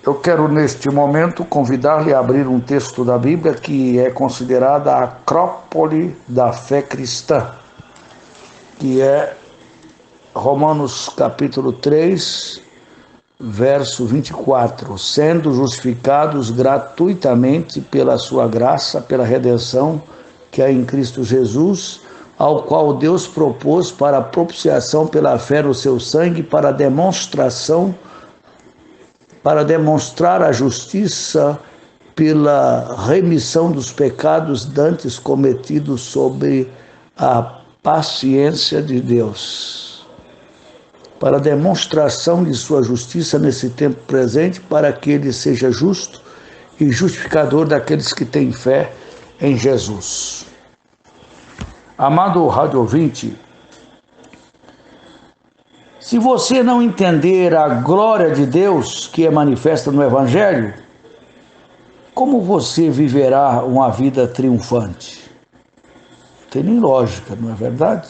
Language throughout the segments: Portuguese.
Eu quero, neste momento, convidar-lhe a abrir um texto da Bíblia que é considerada a acrópole da fé cristã, que é Romanos capítulo 3, verso 24. Sendo justificados gratuitamente pela sua graça, pela redenção que é em Cristo Jesus, ao qual Deus propôs para a propiciação pela fé no seu sangue, para demonstrar a justiça pela remissão dos pecados dantes cometidos sobre a paciência de Deus, para demonstração de sua justiça nesse tempo presente, para que ele seja justo e justificador daqueles que têm fé em Jesus. Amado rádio ouvinte, se você não entender a glória de Deus que é manifesta no Evangelho, como você viverá uma vida triunfante? Não tem nem lógica, não é verdade?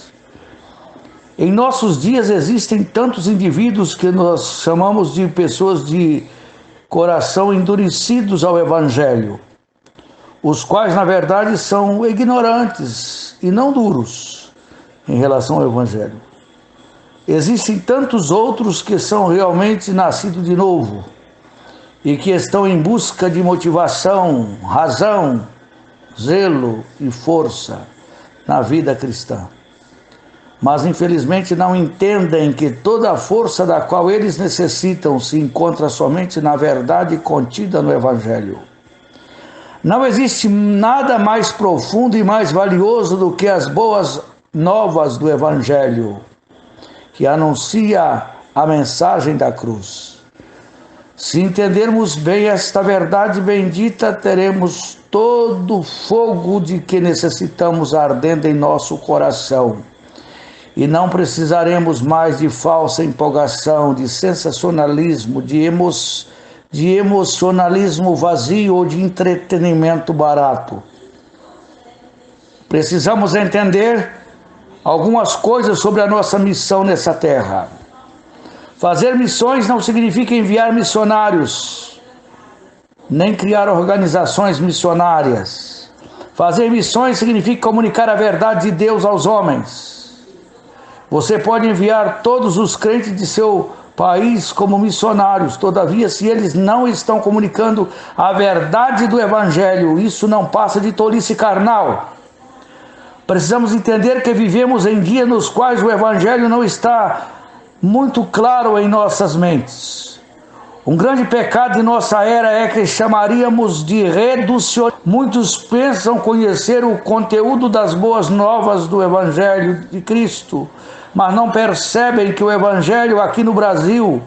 Em nossos dias existem tantos indivíduos que nós chamamos de pessoas de coração endurecidos ao Evangelho, os quais na verdade são ignorantes e não duros em relação ao Evangelho. Existem tantos outros que são realmente nascidos de novo e que estão em busca de motivação, razão, zelo e força na vida cristã. Mas infelizmente não entendem que toda a força da qual eles necessitam se encontra somente na verdade contida no Evangelho. Não existe nada mais profundo e mais valioso do que as boas novas do Evangelho, que anuncia a mensagem da cruz. Se entendermos bem esta verdade bendita, teremos todo o fogo de que necessitamos ardendo em nosso coração. E não precisaremos mais de falsa empolgação, de sensacionalismo, de emocionalismo vazio ou de entretenimento barato. Precisamos entender algumas coisas sobre a nossa missão nessa terra. Fazer missões não significa enviar missionários, nem criar organizações missionárias. Fazer missões significa comunicar a verdade de Deus aos homens. Você pode enviar todos os crentes de seu país como missionários, todavia, se eles não estão comunicando a verdade do Evangelho, isso não passa de tolice carnal. Precisamos entender que vivemos em dias nos quais o Evangelho não está muito claro em nossas mentes. Um grande pecado de nossa era é que chamaríamos de redução. Muitos pensam conhecer o conteúdo das boas novas do Evangelho de Cristo, mas não percebem que o Evangelho aqui no Brasil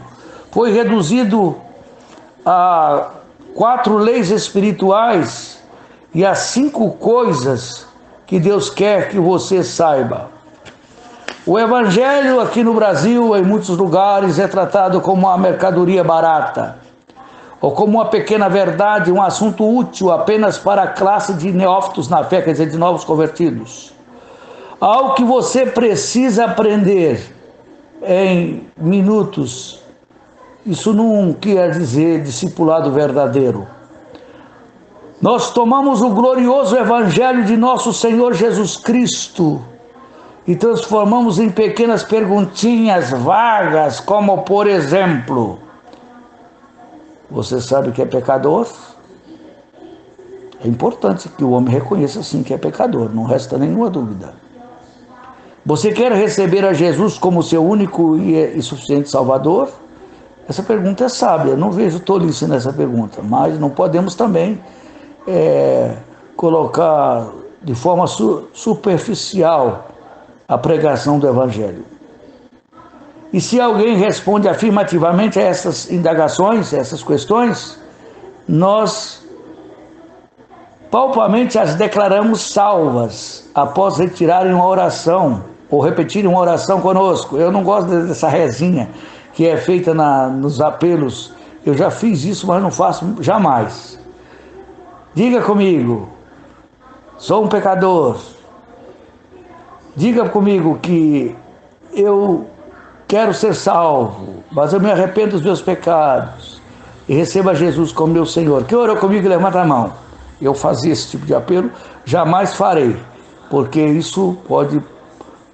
foi reduzido a 4 leis espirituais e a 5 coisas que Deus quer que você saiba. O Evangelho aqui no Brasil, em muitos lugares, é tratado como uma mercadoria barata, ou como uma pequena verdade, um assunto útil apenas para a classe de neófitos na fé, quer dizer, de novos convertidos. Algo que você precisa aprender em minutos, isso não quer dizer discipulado verdadeiro. Nós tomamos o glorioso Evangelho de nosso Senhor Jesus Cristo e transformamos em pequenas perguntinhas vagas, como por exemplo: você sabe que é pecador? É importante que o homem reconheça sim que é pecador, não resta nenhuma dúvida. Você quer receber a Jesus como seu único e suficiente Salvador? Essa pergunta é sábia, não vejo tolice nessa pergunta, mas não podemos também colocar de forma superficial a pregação do Evangelho. E se alguém responde afirmativamente a essas indagações, a essas questões, nós palpamente as declaramos salvas após retirarem uma oração ou repetirem uma oração conosco. Eu não gosto dessa rezinha que é feita nos apelos. Eu já fiz isso, mas não faço jamais. Diga comigo: sou um pecador. Diga comigo que eu quero ser salvo, mas eu me arrependo dos meus pecados. e receba Jesus como meu Senhor. Quem orou comigo, levanta a mão. Eu fazia esse tipo de apelo, jamais farei, porque isso pode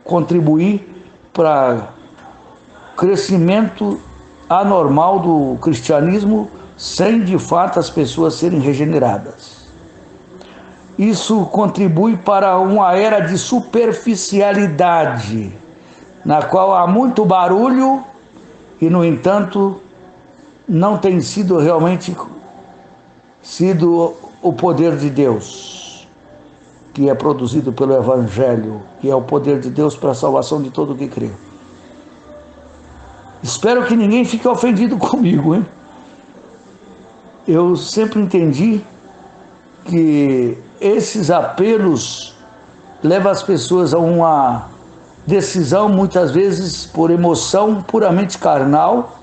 contribuir para o crescimento anormal do cristianismo, sem de fato as pessoas serem regeneradas. Isso contribui para uma era de superficialidade, na qual há muito barulho e, no entanto, não tem sido realmente o poder de Deus, que é produzido pelo Evangelho, que é o poder de Deus para a salvação de todo o que crê. Espero que ninguém fique ofendido comigo, hein? Eu sempre entendi que esses apelos levam as pessoas a uma decisão, muitas vezes por emoção puramente carnal,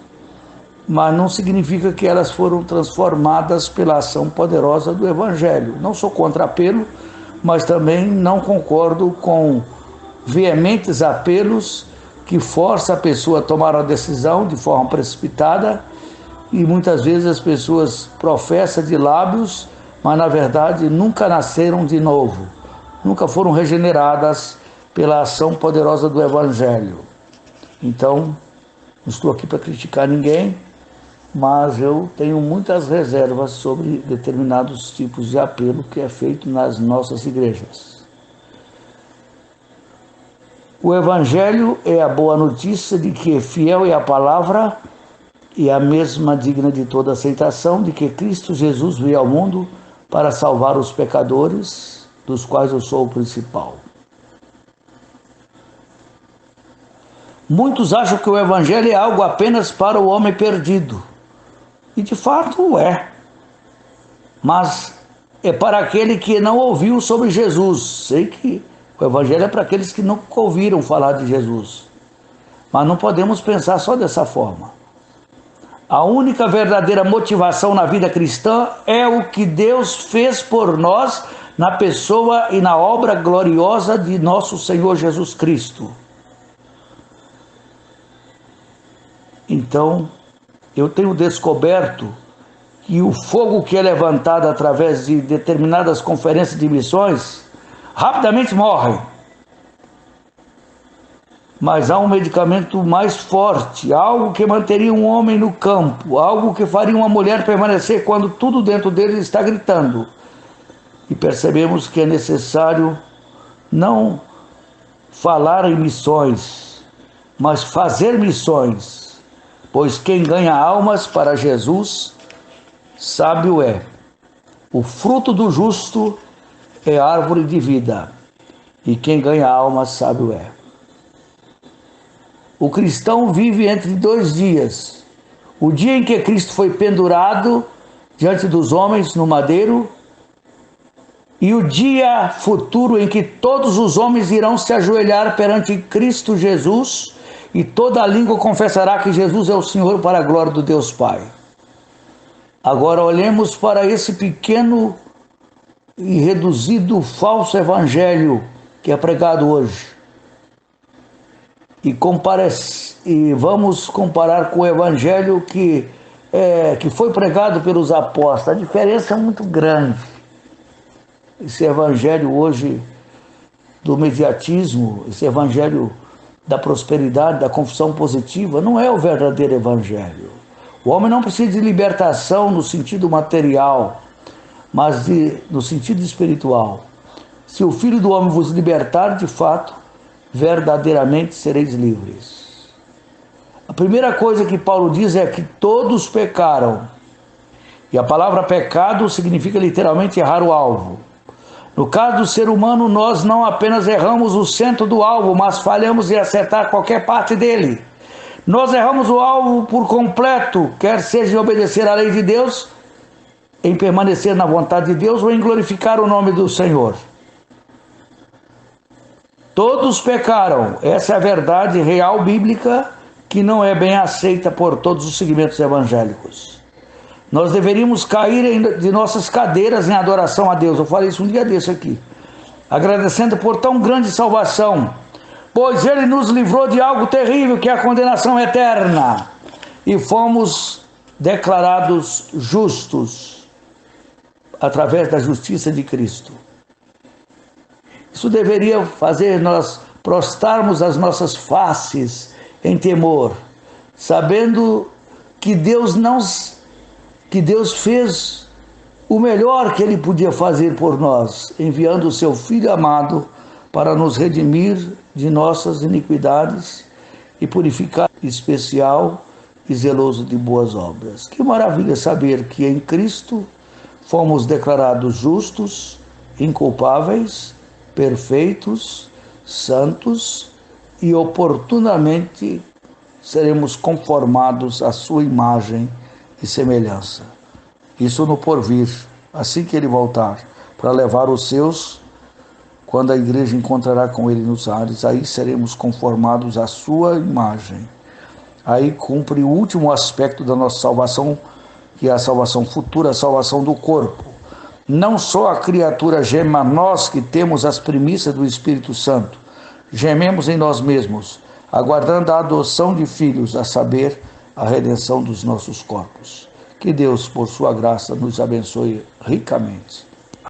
mas não significa que elas foram transformadas pela ação poderosa do Evangelho. Não sou contra apelo, mas também não concordo com veementes apelos que forçam a pessoa a tomar uma decisão de forma precipitada, e muitas vezes as pessoas professam de lábios, mas na verdade nunca nasceram de novo, nunca foram regeneradas pela ação poderosa do Evangelho. Então, não estou aqui para criticar ninguém, mas eu tenho muitas reservas sobre determinados tipos de apelo que é feito nas nossas igrejas. O Evangelho é a boa notícia de que fiel é a palavra e a mesma digna de toda aceitação, de que Cristo Jesus veio ao mundo para salvar os pecadores, dos quais eu sou o principal. Muitos acham que o Evangelho é algo apenas para o homem perdido. E de fato é. Mas é para aquele que não ouviu sobre Jesus. Sei que o Evangelho é para aqueles que nunca ouviram falar de Jesus. Mas não podemos pensar só dessa forma. A única verdadeira motivação na vida cristã é o que Deus fez por nós na pessoa e na obra gloriosa de nosso Senhor Jesus Cristo. Então, eu tenho descoberto que o fogo que é levantado através de determinadas conferências de missões rapidamente morre. Mas há um medicamento mais forte, algo que manteria um homem no campo, algo que faria uma mulher permanecer quando tudo dentro dele está gritando. E percebemos que é necessário não falar em missões, mas fazer missões. Pois quem ganha almas para Jesus, sábio é. O fruto do justo é árvore de vida, e quem ganha almas, sábio é. O cristão vive entre dois dias: o dia em que Cristo foi pendurado diante dos homens no madeiro, e o dia futuro em que todos os homens irão se ajoelhar perante Cristo Jesus, e toda a língua confessará que Jesus é o Senhor, para a glória do Deus Pai. Agora olhemos para esse pequeno e reduzido falso evangelho que é pregado hoje. E vamos comparar com o evangelho que foi pregado pelos apóstolos. A diferença é muito grande. Esse evangelho hoje do mediatismo, esse evangelho da prosperidade, da confissão positiva, não é o verdadeiro evangelho. O homem não precisa de libertação no sentido material, mas no sentido espiritual. Se o Filho do Homem vos libertar, de fato, verdadeiramente sereis livres. A primeira coisa que Paulo diz é que todos pecaram. E a palavra pecado significa literalmente errar o alvo. No caso do ser humano, nós não apenas erramos o centro do alvo, mas falhamos em acertar qualquer parte dele. Nós erramos o alvo por completo, quer seja em obedecer à lei de Deus, em permanecer na vontade de Deus ou em glorificar o nome do Senhor. Todos pecaram. Essa é a verdade real bíblica, que não é bem aceita por todos os segmentos evangélicos. Nós deveríamos cair de nossas cadeiras em adoração a Deus. Eu falei isso um dia desse aqui. Agradecendo por tão grande salvação, pois Ele nos livrou de algo terrível, que é a condenação eterna. E fomos declarados justos através da justiça de Cristo. Isso deveria fazer nós prostrarmos as nossas faces em temor, sabendo que Deus fez o melhor que Ele podia fazer por nós, enviando o Seu Filho amado para nos redimir de nossas iniquidades e purificar especial e zeloso de boas obras. Que maravilha saber que em Cristo fomos declarados justos, inculpáveis, perfeitos, santos e oportunamente seremos conformados à sua imagem e semelhança. Isso no porvir, assim que Ele voltar, para levar os seus, quando a igreja encontrará com Ele nos ares, aí seremos conformados à sua imagem. Aí cumpre o último aspecto da nossa salvação, que é a salvação futura, a salvação do corpo. Não só a criatura geme, mas nós que temos as primícias do Espírito Santo, gememos em nós mesmos, aguardando a adoção de filhos, a saber, a redenção dos nossos corpos. Que Deus, por sua graça, nos abençoe ricamente.